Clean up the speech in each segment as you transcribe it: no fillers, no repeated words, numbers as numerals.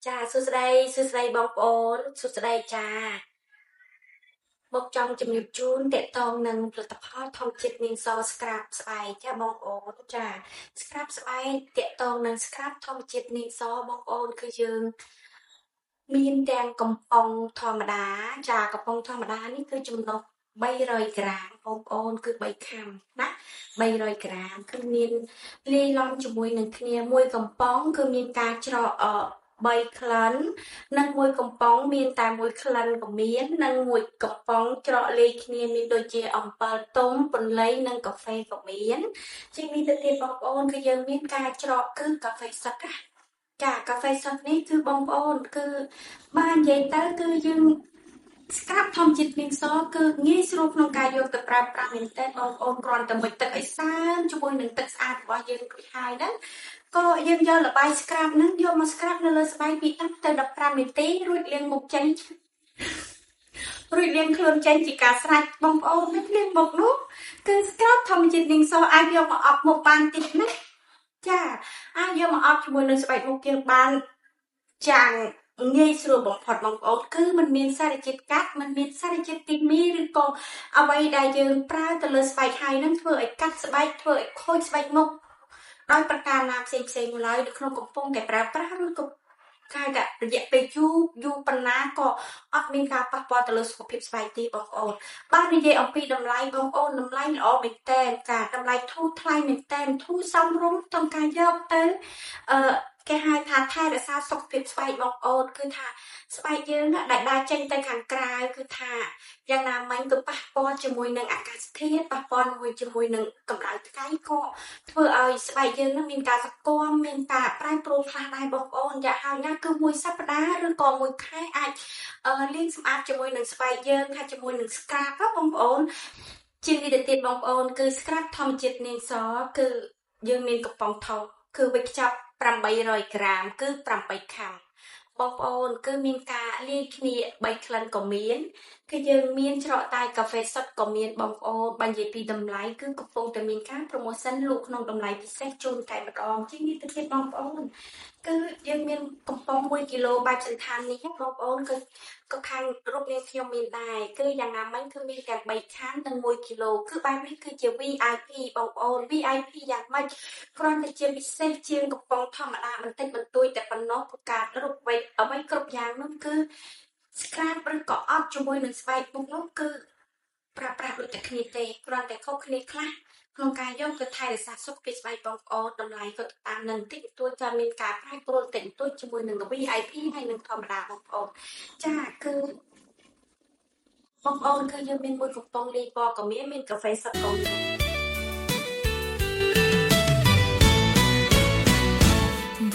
ចាសួស្ដីបងប្អូនសួស្ដីចាមកចង់ជំរាបជូនតកតងនឹងផលិតផលធម្មជាតិនាងសស្ក្រាបស្បែកចាបងប្អូនចាស្ក្រាបស្បែកតកតងនឹងស្ក្រាបធម្មជាតិនាងសបងប្អូនគឺយើងមានទាំងកំប៉ុងធម្មតាចាកំប៉ុងធម្មតានេះគឺចំណុះ300ក្រាមបងប្អូនគឺ3ខាំណា300ក្រាមគឺមានលាយឡំជាមួយនឹងគ្នាមួយកំប៉ុងគឺមានការច្រក3ក្លិននិងមួយកំប៉ុងមានតែមួយក្លិនក៏មាននិងមួយកំប៉ុងច្រកលាយគ្នាមានដូចជាអំពិលទុំពន្លៃនិងកាហ្វេក៏មានជាងនេះទៅទៀតបងប្អូនគឺយើងមានការច្រកគឺកាហ្វេសុទ្ធចាកាហ្វេសុទ្ធនេះគឺបងប្អូនគឺបាននិយាយទៅគឺយើងស្ក្រាបធម្មជាតិនាងសគឺងាយស្រួលក្នុងការយកទៅប្រើប្រាស់មែនទែនបងប្អូនគ្រាន់តែមុជទឹកឲ្យសើមជាមួយនឹងទឹកស្អាតរបស់យើងរួចហើយហ្នឹងក៏យើងយកល្បាយស្ក្រាបហ្នឹងយកមកស្ក្រាបនៅលើស្បែកពី10ទៅ15នាទីរួចលាងមុខចេញរួចលាងខ្លួនចេញជាការស្រេចបងប្អូននេះលាងមុខនោះគឺស្ក្រាបធម្មជាតិនាងសអាចយកមកអប់មុខបានតិចណាចាអាចយកមកអប់ជាមួយនឹងស្បែកមុខយើងបានយ៉ាងងាយស្រួលបំផុតបងប្អូនគឺมันមានសារជាតិកាត់มันមានសារជាតិគីមីឬក៏អ្វីដែលយើងប្រើទៅលើស្បែកហើយនឹងធ្វើឲ្យកាត់ស្បែកធ្វើឲ្យខូចស្បែកមុខដោយប្រការណាផ្សេងៗឡើយនៅក្នុងកំពុងតែប្រើប្រាស់ឬក៏ការរយៈពេលយូរប៉ុណ្ណាក៏អត់មានការប៉ះពាល់ទៅលើសុខភាពស្បែកទេបងប្អូនបាននិយាយអំពីតម្លៃបងប្អូនតម្លៃល្អមែនតើចាតម្លៃធូរថ្លៃមែនតើធូរសមរម្យក្នុងការយកទៅគេហៅថាថែរក្សាសុខភាពស្បែកបងប្អូនគឺថាស្បែកយើងដែលដើរចេញទៅខាងក្រៅគឺថាយ៉ាងណាមិញក៏ប៉ះពាល់ជាមួយនឹងអាកាសធាតុប៉ះពាល់ជាមួយនឹងកម្ដៅថ្ងៃក៏ធ្វើឲ្យស្បែកយើងមានការសកមមានការប្រែប្រួលខ្លះដែរបងប្អូនយ៉ាងហោចណាស់គឺមួយសប្តាហ៍ឬក៏មួយខែអាចលាងសម្អាតជាមួយនឹងស្បែកយើងថាជាមួយនឹងស្ក្រាបបងប្អូនជាងនេះទៅទៀតបងប្អូនគឺស្ក្រាបធម្មជាតិនាងសគឺយើងមានកំប៉ុងថោកគឺវេចខ្ចប់800ក្រាមគឺ8ខាំបងប្អូនគឺមានការលាយគ្នា3ក្លិនក៏មានគឺយើងមានច្រកតែកាហ្វេសុទ្ធក៏មានបងប្អូនបើនិយាយពីតម្លៃគឺកំពុងតែមានការ promotion លក់ក្នុងតម្លៃពិសេសជូនតែម្ដងជាងនេះទៅទៀតបងប្អូនគឺយើងមានកំប៉ុង1គីឡូបែបសន្តាននេះបងប្អូនគឺក៏ខាងរូបនាងខ្ញុំមានដែរគឺយ៉ាងណាមិញគឺមានទាំង3ខាននិង1គីឡូគឺបែបនេះគឺជា VIP បងប្អូន VIP យ៉ាងម៉េចគ្រាន់តែជាពិសេសជាងកំប៉ុងធម្មតាបន្តិចបន្តួចតែប៉ុណ្ណោះប្រកាសរូបអ្វីគ្រប់យ៉ាងនោះគឺស្ក្រាបឬក៏អត់ជាមួយនឹងស្បែកមុខនោះគឺប្រើប្រាស់ដូចតែគ្នាទេគ្រាន់តែខុសគ្នាខ្លះក្នុងការយកទៅថែរក្សាសុខភាពស្បែកបងប្អូនតម្លៃក៏តាមនឹងតិចតួចក៏មានការប្រែប្រួលតិចតួចជាមួយនឹង VIP ហើយនឹងធម្មតាបងប្អូនចាគឺបងប្អូនឃើញយើងមានមួយកំប៉ុងលាយពណ៌ក៏មានកាហ្វេសុទ្ធក៏មាន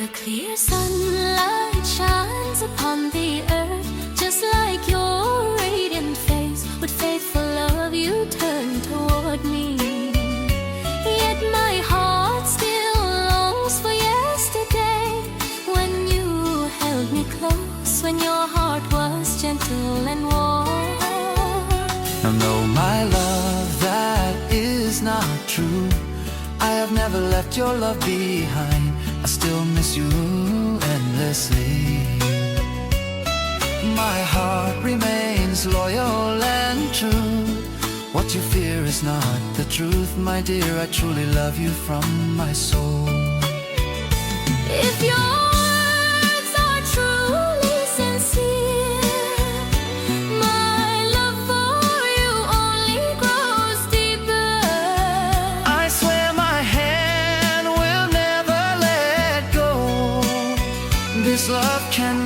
The clear sunlight shines upon the earth just like your radiant face with faithful love you turn toward me yet my heart still longs for yesterday when you held me close when your heart was gentle and warm now know my love that is not true I have never left your love behind I still miss you endlessly My heart remains loyal and true What you fear is not the truth My dear, I truly love you from my soul If your words are truly sincere My love for you only grows deeper I swear my hand will never let go This love can